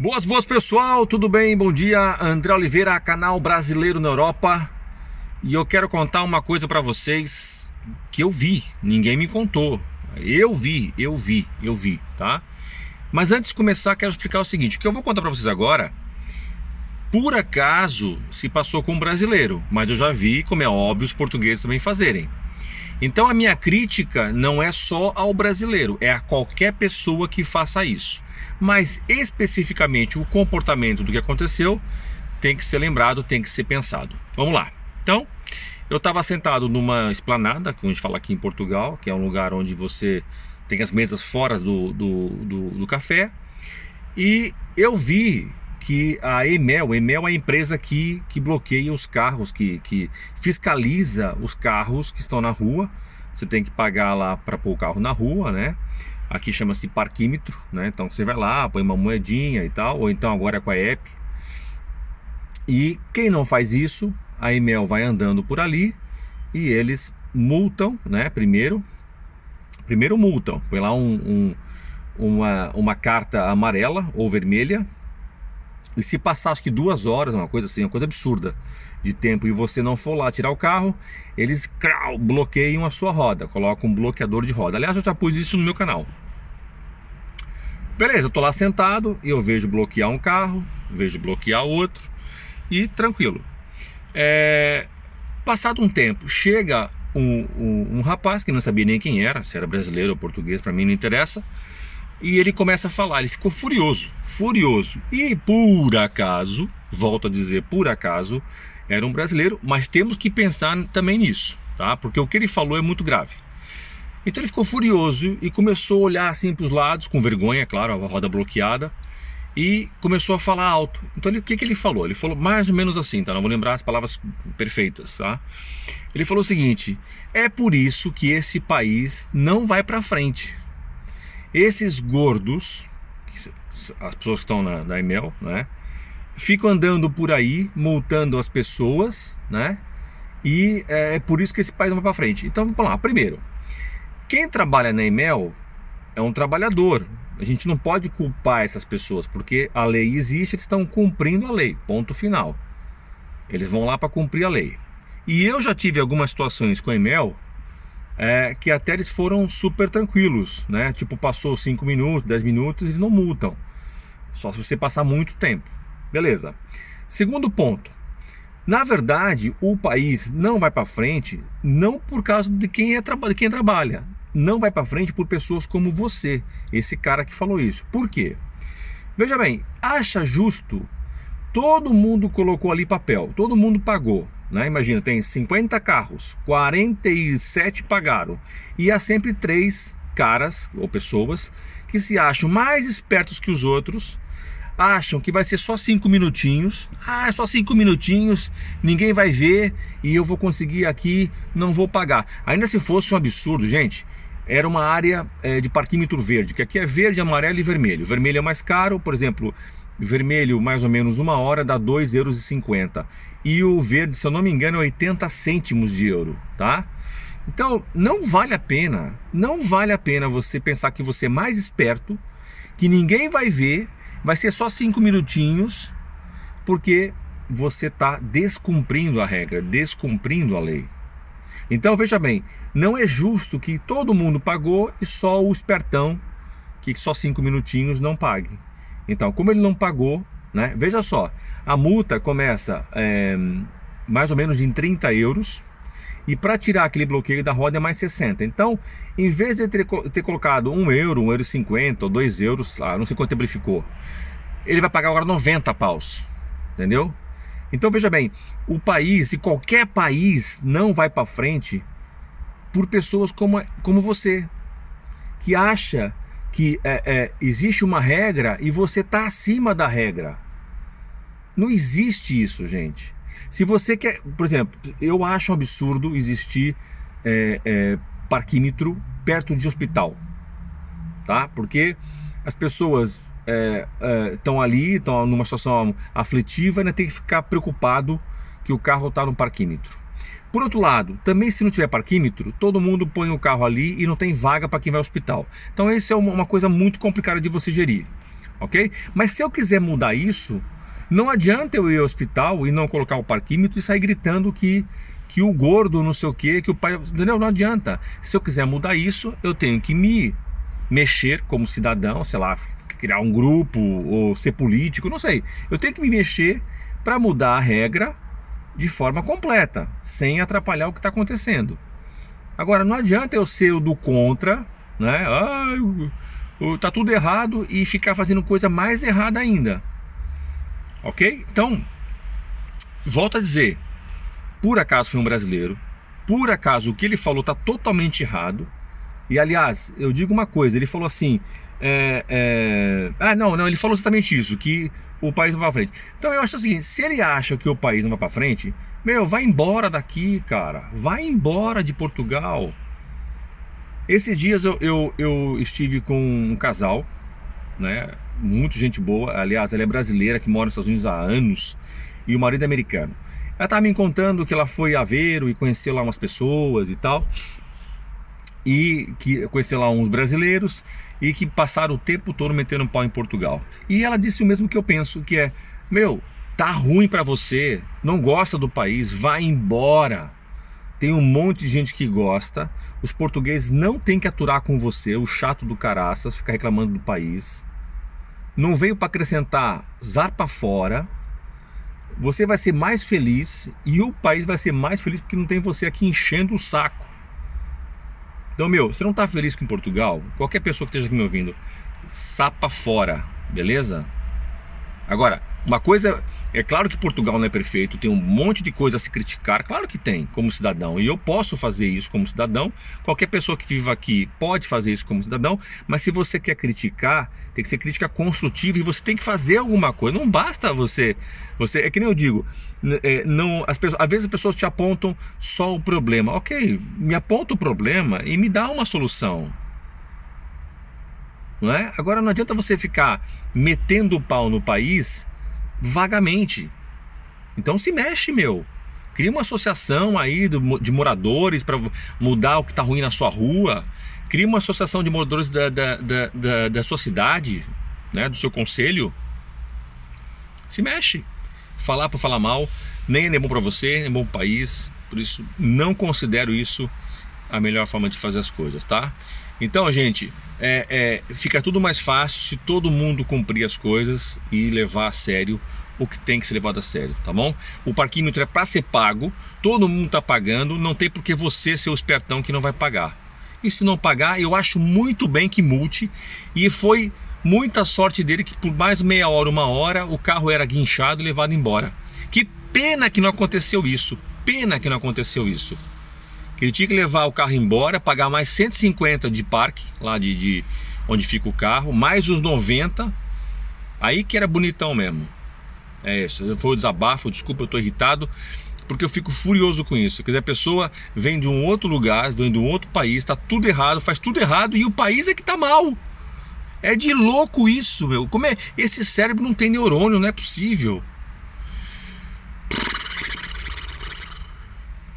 Boas pessoal, tudo bem? Bom dia, André Oliveira, canal Brasileiro na Europa. E eu quero contar uma coisa para vocês que eu vi, ninguém me contou. Eu vi, tá? Mas antes de começar, quero explicar o seguinte: o que eu vou contar para vocês agora, por acaso se passou com um brasileiro, mas eu já vi, como é óbvio, os portugueses também fazerem. Então a minha crítica não é só ao brasileiro, é a qualquer pessoa que faça isso. Mas especificamente o comportamento do que aconteceu tem que ser lembrado, tem que ser pensado. Vamos lá. Então, eu estava sentado numa esplanada, como a gente fala aqui em Portugal, que é um lugar onde você tem as mesas fora do café, e eu vi que a EMEL é a empresa que bloqueia os carros, que fiscaliza os carros que estão na rua. Você tem que pagar lá para pôr o carro na rua, né? Aqui chama-se parquímetro, né? Então você vai lá, põe uma moedinha e tal, ou então agora é com a app. E quem não faz isso, a EMEL vai andando por ali e eles multam, né? Primeiro multam, põe lá uma carta amarela ou vermelha. E se passar acho que 2 horas, uma coisa assim, uma coisa absurda de tempo, e você não for lá tirar o carro, eles bloqueiam a sua roda, colocam um bloqueador de roda. Aliás, eu já pus isso no meu canal. Beleza, eu tô lá sentado e eu vejo bloquear um carro, vejo bloquear outro e tranquilo. Passado um tempo, chega um rapaz que não sabia nem quem era, se era brasileiro ou português, para mim não interessa. E ele começa a falar, ele ficou furioso. E por acaso, volto a dizer, por acaso, era um brasileiro, mas temos que pensar também nisso, tá? Porque o que ele falou é muito grave. Então ele ficou furioso e começou a olhar assim para os lados, com vergonha, claro, a roda bloqueada, e começou a falar alto. Então o que ele falou? Ele falou mais ou menos assim, tá? Não vou lembrar as palavras perfeitas, tá? Ele falou o seguinte: é por isso que esse país não vai para frente. Esses gordos, as pessoas que estão na EMEL, né, ficam andando por aí, multando as pessoas, né, e é por isso que esse país não vai para frente. Então vamos lá. Primeiro, quem trabalha na EMEL é um trabalhador. A gente não pode culpar essas pessoas, porque a lei existe, eles estão cumprindo a lei, ponto final. Eles vão lá para cumprir a lei. E eu já tive algumas situações com a EMEL, que até eles foram super tranquilos, né? Tipo, passou 5 minutos, 10 minutos, eles não multam. Só se você passar muito tempo. Beleza. Segundo ponto. Na verdade, o país não vai para frente não por causa de quem trabalha. Não vai para frente por pessoas como você, esse cara que falou isso. Por quê? Veja bem, acha justo? Todo mundo colocou ali papel, todo mundo pagou, né? Imagina, tem 50 carros, 47 pagaram, e há sempre 3 caras ou pessoas que se acham mais espertos que os outros, acham que vai ser só 5 minutinhos, é só 5 minutinhos, ninguém vai ver e eu vou conseguir aqui, não vou pagar. Ainda se fosse um absurdo, gente, era uma área de parquímetro verde, que aqui é verde, amarelo e vermelho. Vermelho é mais caro, por exemplo, vermelho mais ou menos 1 hora dá 2,50 €. E o verde, se eu não me engano, é 80 cêntimos de euro, tá? Então não vale a pena você pensar que você é mais esperto, que ninguém vai ver, vai ser só 5 minutinhos, porque você está descumprindo a regra, descumprindo a lei. Então veja bem, não é justo que todo mundo pagou e só o espertão, que só 5 minutinhos, não pague. Então, como ele não pagou, né? Veja só, a multa começa mais ou menos em 30 €, e para tirar aquele bloqueio da roda é mais 60. Então, em vez de ter colocado 1 €, 1,50 € ou 2 €, não sei quanto tempo ele ficou, ele vai pagar agora 90 paus, entendeu? Então veja bem, o país, e qualquer país, não vai para frente por pessoas como você, que acha que existe uma regra e você está acima da regra. Não existe isso, gente. Se você quer, por exemplo, eu acho um absurdo existir parquímetro perto de hospital, tá? Porque as pessoas estão ali, estão numa situação aflitiva e ainda tem que ficar preocupado que o carro está no parquímetro. Por outro lado, também se não tiver parquímetro, todo mundo põe o carro ali e não tem vaga para quem vai ao hospital. Então isso é uma coisa muito complicada de você gerir. ok? Mas se eu quiser mudar isso, não adianta eu ir ao hospital e não colocar o parquímetro e sair gritando que o gordo não sei o que o pai... Entendeu? Não adianta. Se eu quiser mudar isso, eu tenho que me mexer como cidadão, sei lá, criar um grupo ou ser político, não sei. Eu tenho que me mexer para mudar a regra de forma completa, sem atrapalhar o que está acontecendo. Agora, não adianta eu ser o do contra, né? Tá tudo errado e ficar fazendo coisa mais errada ainda. Ok? Então, volto a dizer, por acaso foi um brasileiro, por acaso o que ele falou está totalmente errado. E aliás, eu digo uma coisa, ele falou assim, não, ele falou exatamente isso, que o país não vai para frente. Então eu acho o seguinte, se ele acha que o país não vai para frente, vai embora daqui, cara, vai embora de Portugal. Esses dias eu estive com um casal, né, muito gente boa, aliás, ela é brasileira, que mora nos Estados Unidos há anos, e o marido é americano. Ela estava me contando que ela foi a Aveiro e conheceu lá umas pessoas e tal, e que conheceu lá uns brasileiros e que passaram o tempo todo metendo um pau em Portugal. E ela disse o mesmo que eu penso, que é, tá ruim pra você, não gosta do país, vai embora. Tem um monte de gente que gosta, os portugueses não tem que aturar com você, o chato do caraças, ficar reclamando do país. Não veio para acrescentar, zarpa fora. Você vai ser mais feliz e o país vai ser mais feliz porque não tem você aqui enchendo o saco. Então, você não tá feliz com Portugal? Qualquer pessoa que esteja aqui me ouvindo, sapa fora, beleza? Agora, uma coisa, é claro que Portugal não é perfeito, tem um monte de coisa a se criticar, claro que tem, como cidadão, e eu posso fazer isso como cidadão, qualquer pessoa que viva aqui pode fazer isso como cidadão, mas se você quer criticar, tem que ser crítica construtiva e você tem que fazer alguma coisa, não basta você é que nem eu digo, às vezes as pessoas te apontam só o problema, ok, me aponta o problema e me dá uma solução. Não é? Agora não adianta você ficar metendo o pau no país vagamente. Então se mexe, cria uma associação aí de moradores para mudar o que está ruim na sua rua. Cria uma associação de moradores da sua cidade, né, do seu concelho. Se mexe. Falar por falar mal nem é bom para você, nem é bom para o país. Por isso não considero isso a melhor forma de fazer as coisas, tá? Então, gente, fica tudo mais fácil se todo mundo cumprir as coisas e levar a sério o que tem que ser levado a sério, tá bom? O parquímetro é para ser pago, todo mundo tá pagando, não tem por que você ser o espertão que não vai pagar. E se não pagar, eu acho muito bem que multe, e foi muita sorte dele que por mais meia hora, uma hora, o carro era guinchado e levado embora. Que pena que não aconteceu isso, Ele tinha que levar o carro embora, pagar mais 150 de parque, lá de onde fica o carro, mais os 90, aí que era bonitão mesmo. É isso, foi o desabafo, desculpa, eu tô irritado, porque eu fico furioso com isso. Quer dizer, a pessoa vem de um outro lugar, vem de um outro país, tá tudo errado, faz tudo errado, e o país é que tá mal. É de louco isso, Como é? Esse cérebro não tem neurônio, não é possível.